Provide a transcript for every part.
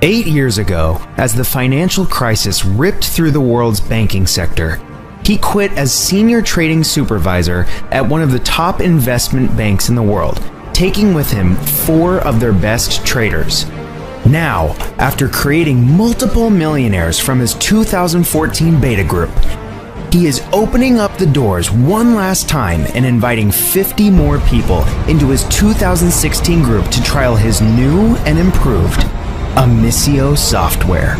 8 years ago, as the financial crisis ripped through the world's banking sector, he quit as senior trading supervisor at one of the top investment banks in the world, taking with him 4 of their best traders. Now, after creating multiple millionaires from his 2014 beta group, he is opening up the doors one last time and inviting 50 more people into his 2016 group to trial his new and improved Amisio software.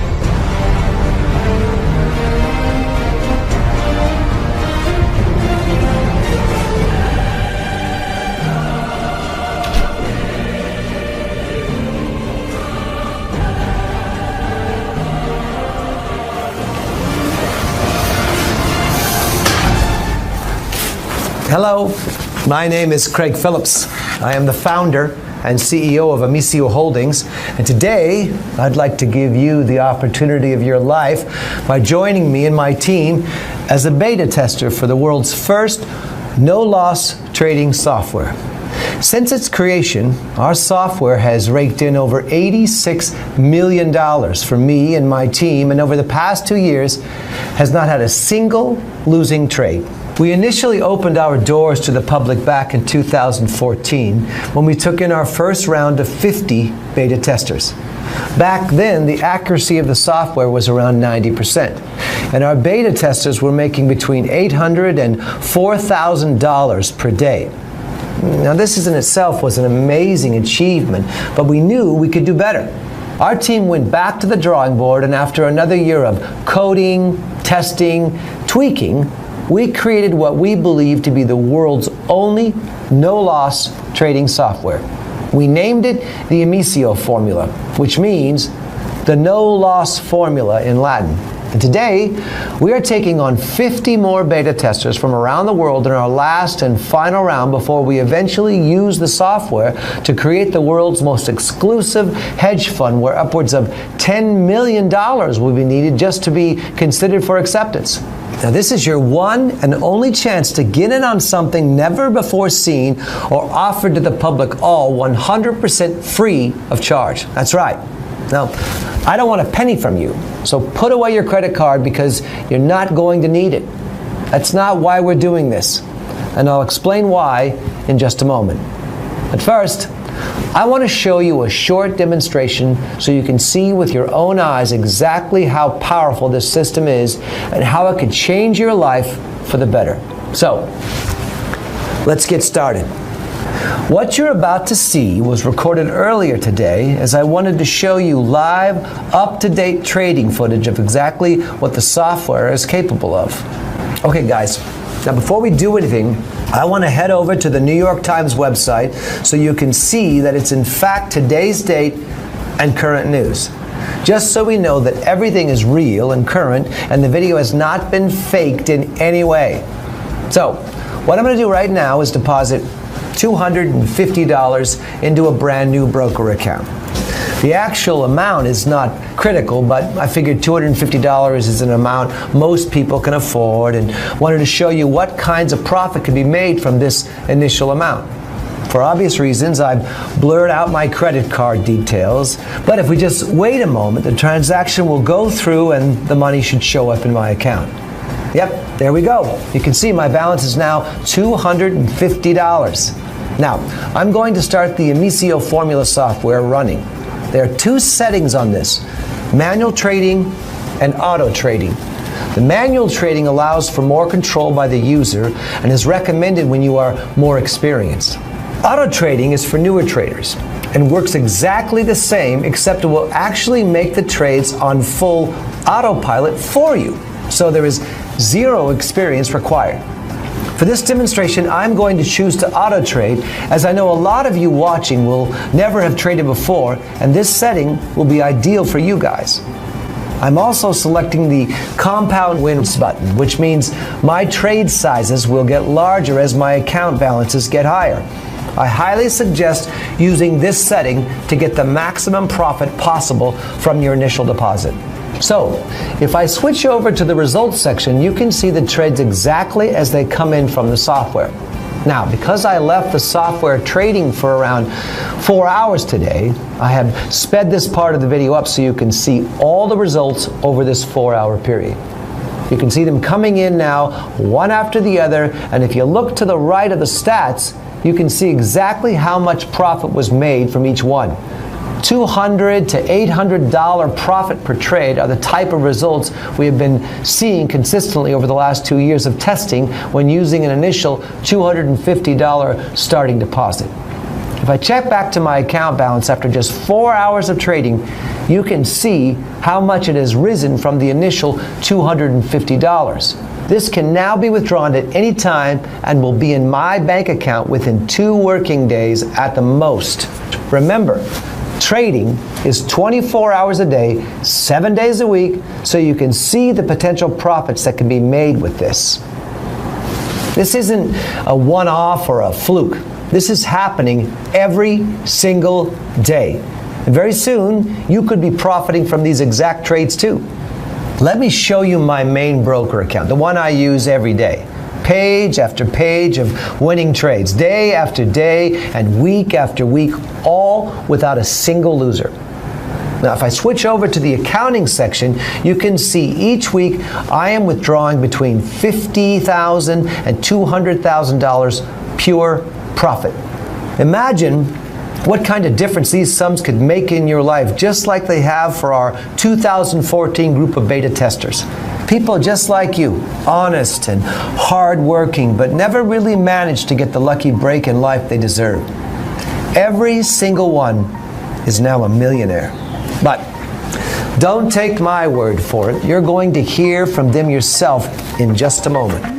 Hello, my name is Craig Phillips. I am the founder and CEO of Amisio Holdings, and today I'd like to give you the opportunity of your life by joining me and my team as a beta tester for the world's first no-loss trading software. Since its creation, our software has raked in over $86 million for me and my team, and over the past 2 years has not had a single losing trade. We initially opened our doors to the public back in 2014 when we took in our first round of 50 beta testers. Back then, the accuracy of the software was around 90%, and our beta testers were making between $800 and $4,000 per day. Now, this in itself was an amazing achievement, but we knew we could do better. Our team went back to the drawing board, and after another year of coding, testing, tweaking, we created what we believe to be the world's only no-loss trading software. We named it the Amisio formula, which means the no-loss formula in Latin. And today, we are taking on 50 more beta testers from around the world in our last and final round before we eventually use the software to create the world's most exclusive hedge fund, where upwards of $10 million will be needed just to be considered for acceptance. Now, this is your one and only chance to get in on something never before seen or offered to the public, all 100% free of charge. That's right. Now, I don't want a penny from you, so put away your credit card because you're not going to need it. That's not why we're doing this, and I'll explain why in just a moment. But first, I want to show you a short demonstration so you can see with your own eyes exactly how powerful this system is and how it could change your life for the better. So, let's get started. What you're about to see was recorded earlier today, as I wanted to show you live, up-to-date trading footage of exactly what the software is capable of. Okay, guys, now before we do anything, I want to head over to the New York Times website so you can see that it's in fact today's date and current news. Just so we know that everything is real and current and the video has not been faked in any way. So, what I'm going to do right now is deposit $250 into a brand new broker account. The actual amount is not critical, but I figured $250 is an amount most people can afford, and wanted to show you what kinds of profit can be made from this initial amount. For obvious reasons, I've blurred out my credit card details, but if we just wait a moment, the transaction will go through and the money should show up in my account. Yep, there we go. You can see my balance is now $250. Now, I'm going to start the Amisio formula software running. There are 2 settings on this: manual trading and auto trading. The manual trading allows for more control by the user and is recommended when you are more experienced. Auto trading is for newer traders and works exactly the same, except it will actually make the trades on full autopilot for you. So there is 0 experience required. For this demonstration, I'm going to choose to auto trade, as I know a lot of you watching will never have traded before, and this setting will be ideal for you guys. I'm also selecting the compound wins button, which means my trade sizes will get larger as my account balances get higher. I highly suggest using this setting to get the maximum profit possible from your initial deposit. So, if I switch over to the results section, you can see the trades exactly as they come in from the software. Now, because I left the software trading for around 4 hours today, I have sped this part of the video up so you can see all the results over this 4-hour period. You can see them coming in now, one after the other, and if you look to the right of the stats, you can see exactly how much profit was made from each one. $200 to $800 profit per trade are the type of results we have been seeing consistently over the last 2 years of testing when using an initial $250 starting deposit. If I check back to my account balance after just 4 hours of trading, you can see how much it has risen from the initial $250. This can now be withdrawn at any time and will be in my bank account within 2 working days at the most. Remember, trading is 24 hours a day, 7 days a week, so you can see the potential profits that can be made with this. This isn't a one-off or a fluke. This is happening every single day. And very soon, you could be profiting from these exact trades too. Let me show you my main broker account, the one I use every day. Page after page of winning trades, day after day and week after week, all without a single loser. Now, if I switch over to the accounting section, you can see each week I am withdrawing between $50,000 and $200,000 pure profit. Imagine what kind of difference these sums could make in your life, just like they have for our 2014 group of beta testers. People just like you, honest and hardworking, but never really managed to get the lucky break in life they deserve. Every single one is now a millionaire. But don't take my word for it. You're going to hear from them yourself in just a moment.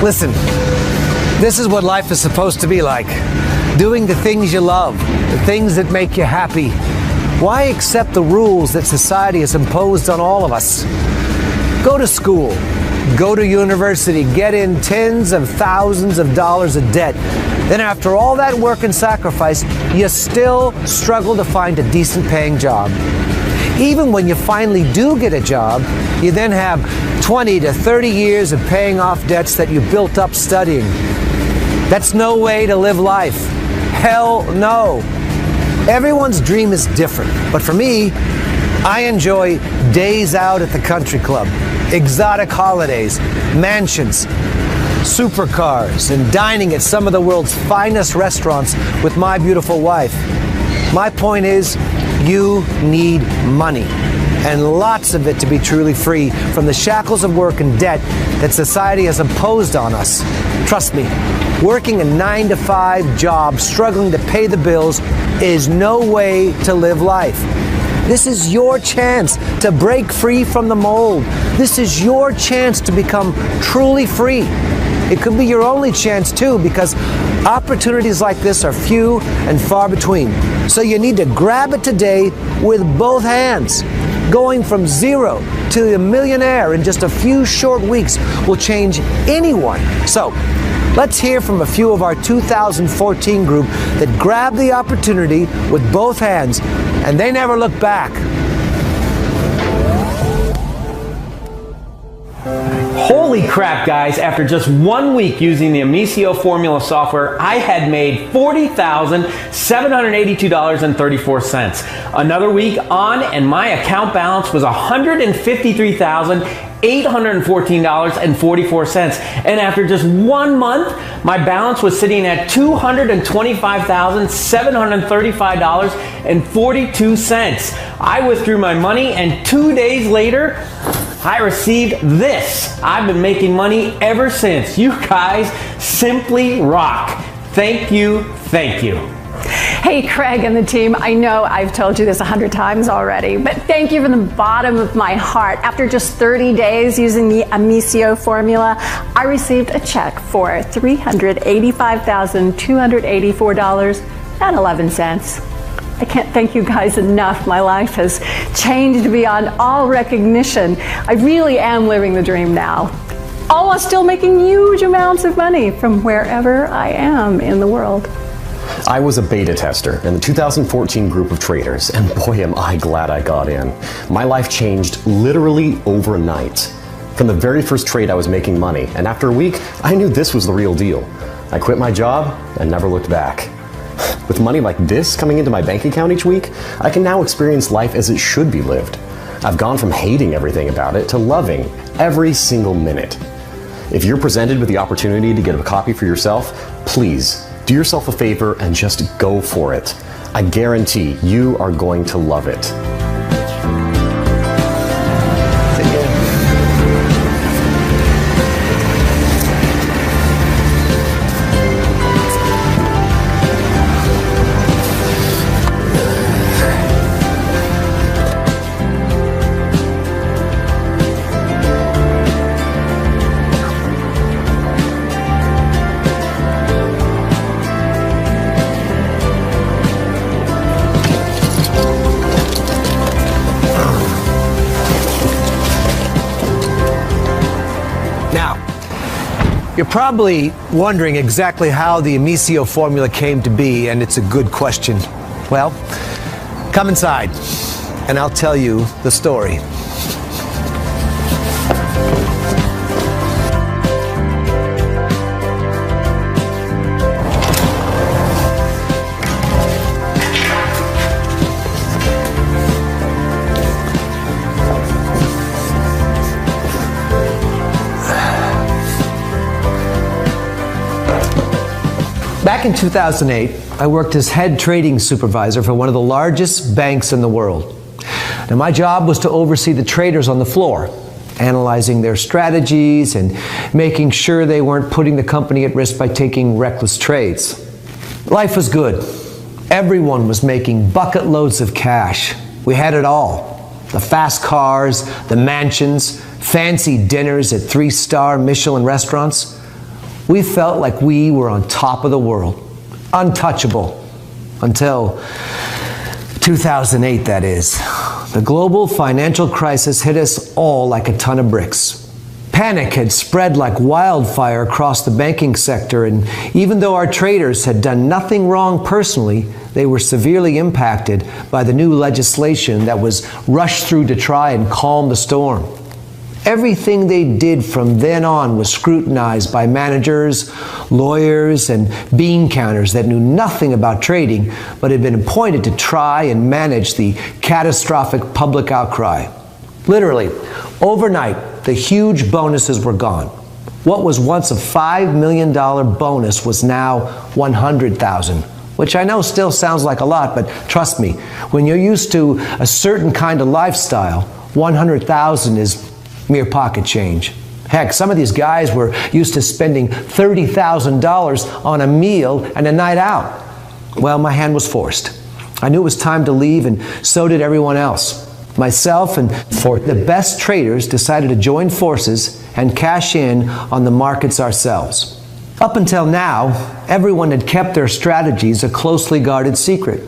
Listen, this is what life is supposed to be like. Doing the things you love, the things that make you happy. Why accept the rules that society has imposed on all of us? Go to school, go to university, get in tens of thousands of dollars of debt. Then after all that work and sacrifice, you still struggle to find a decent paying job. Even when you finally do get a job, you then have 20 to 30 years of paying off debts that you built up studying. That's no way to live life. Hell no. Everyone's dream is different, but for me, I enjoy days out at the country club, exotic holidays, mansions, supercars, and dining at some of the world's finest restaurants with my beautiful wife. My point is, you need money, and lots of it to be truly free from the shackles of work and debt that society has imposed on us. Trust me, working a 9-to-5 job, struggling to pay the bills, is no way to live life. This is your chance to break free from the mold. This is your chance to become truly free. It could be your only chance too, because opportunities like this are few and far between. So you need to grab it today with both hands. Going from zero to a millionaire in just a few short weeks will change anyone. So let's hear from a few of our 2014 group that grabbed the opportunity with both hands and they never looked back. Holy crap, guys, after just 1 week using the Amicio formula software, I had made $40,782.34. Another week on, and my account balance was $153,814.44. And after just 1 month, my balance was sitting at $225,735.42. I withdrew my money, and 2 days later, I received this. I've been making money ever since. You guys simply rock. Thank you, thank you. Hey, Craig and the team, I know I've told you this 100 times already, but thank you from the bottom of my heart. After just 30 days using the Amicio formula, I received a check for $385,284.11. I can't thank you guys enough. My life has changed beyond all recognition. I really am living the dream now, all while still making huge amounts of money from wherever I am in the world. I was a beta tester in the 2014 group of traders, and boy am I glad I got in. My life changed literally overnight. From the very first trade I was making money, and after a week, I knew this was the real deal. I quit my job and never looked back. With money like this coming into my bank account each week, I can now experience life as it should be lived. I've gone from hating everything about it to loving every single minute. If you're presented with the opportunity to get a copy for yourself, please do yourself a favor and just go for it. I guarantee you are going to love it. You're probably wondering exactly how the Amicio formula came to be, and it's a good question. Well, come inside, and I'll tell you the story. Back in 2008, I worked as head trading supervisor for one of the largest banks in the world. Now, my job was to oversee the traders on the floor, analyzing their strategies and making sure they weren't putting the company at risk by taking reckless trades. Life was good. Everyone was making bucket loads of cash. We had it all. The fast cars, the mansions, fancy dinners at 3-star Michelin restaurants. We felt like we were on top of the world, untouchable, until 2008, that is. The global financial crisis hit us all like a ton of bricks. Panic had spread like wildfire across the banking sector, and even though our traders had done nothing wrong personally, they were severely impacted by the new legislation that was rushed through to try and calm the storm. Everything they did from then on was scrutinized by managers, lawyers, and bean counters that knew nothing about trading but had been appointed to try and manage the catastrophic public outcry. Literally, overnight, the huge bonuses were gone. What was once a $5 million bonus was now $100,000, which I know still sounds like a lot, but trust me, when you're used to a certain kind of lifestyle, $100,000 is mere pocket change. Heck, some of these guys were used to spending $30,000 on a meal and a night out. Well, my hand was forced. I knew it was time to leave, and so did everyone else. Myself and the best traders decided to join forces and cash in on the markets ourselves. Up until now, everyone had kept their strategies a closely guarded secret.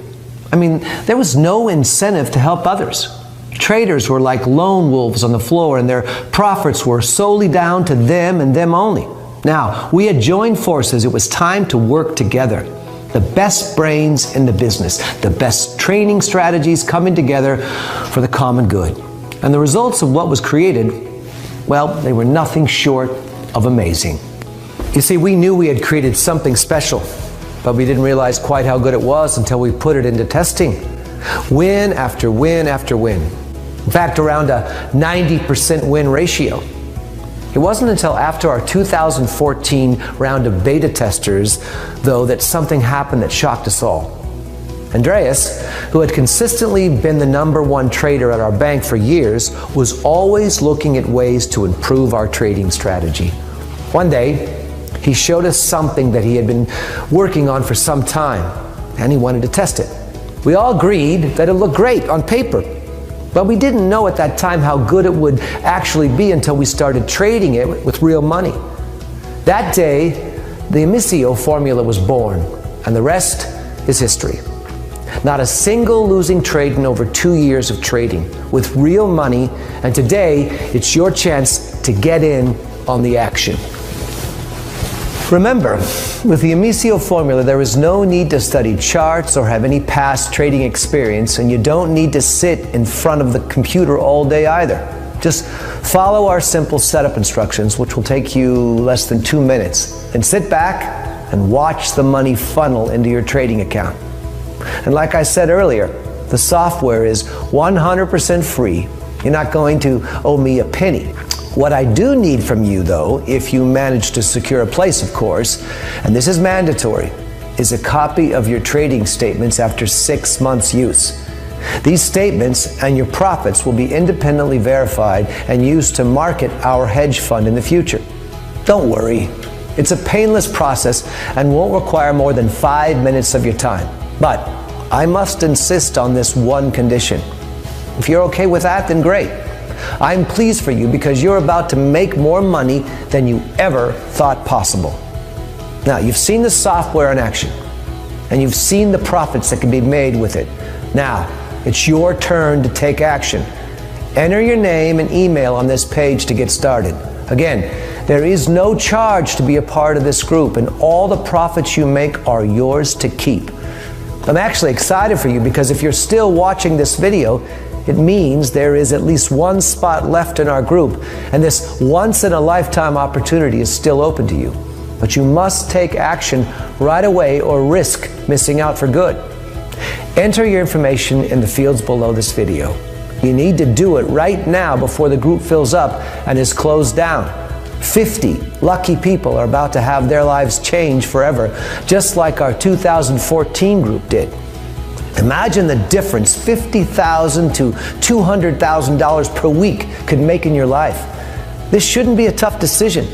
I mean, there was no incentive to help others. Traders were like lone wolves on the floor, and their profits were solely down to them and them only. Now, we had joined forces. It was time to work together. The best brains in the business, the best training strategies coming together for the common good. And the results of what was created, well, they were nothing short of amazing. You see, we knew we had created something special, but we didn't realize quite how good it was until we put it into testing. Win after win after win. In fact, around a 90% win ratio. It wasn't until after our 2014 round of beta testers, though, that something happened that shocked us all. Andreas, who had consistently been the #1 trader at our bank for years, was always looking at ways to improve our trading strategy. One day, he showed us something that he had been working on for some time. and he wanted to test it. We all agreed that it looked great on paper, but we didn't know at that time how good it would actually be until we started trading it with real money. That day, the Amicio formula was born, and the rest is history. Not a single losing trade in over 2 years of trading with real money, and today it's your chance to get in on the action. Remember, with the Amicio formula, there is no need to study charts or have any past trading experience, and you don't need to sit in front of the computer all day either. Just follow our simple setup instructions, which will take you less than 2 minutes, and sit back and watch the money funnel into your trading account. And like I said earlier, the software is 100% free. You're not going to owe me a penny. What I do need from you, though, if you manage to secure a place, of course, and this is mandatory, is a copy of your trading statements after 6 months' use. These statements and your profits will be independently verified and used to market our hedge fund in the future. Don't worry, it's a painless process and won't require more than 5 minutes of your time. But I must insist on this one condition. If you're okay with that, then great. I'm pleased for you because you're about to make more money than you ever thought possible. Now, you've seen the software in action, and you've seen the profits that can be made with it. Now, it's your turn to take action. Enter your name and email on this page to get started. Again, there is no charge to be a part of this group, and all the profits you make are yours to keep. I'm actually excited for you because if you're still watching this video, it means there is at least one spot left in our group, and this once-in-a-lifetime opportunity is still open to you. But you must take action right away or risk missing out for good. Enter your information in the fields below this video. You need to do it right now before the group fills up and is closed down. 50 lucky people are about to have their lives change forever, just like our 2014 group did. Imagine the difference $50,000 to $200,000 per week could make in your life. This shouldn't be a tough decision,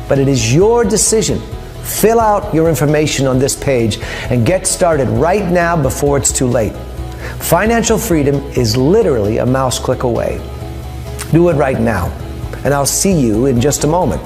but it is your decision. Fill out your information on this page and get started right now before it's too late. Financial freedom is literally a mouse click away. Do it right now, and I'll see you in just a moment.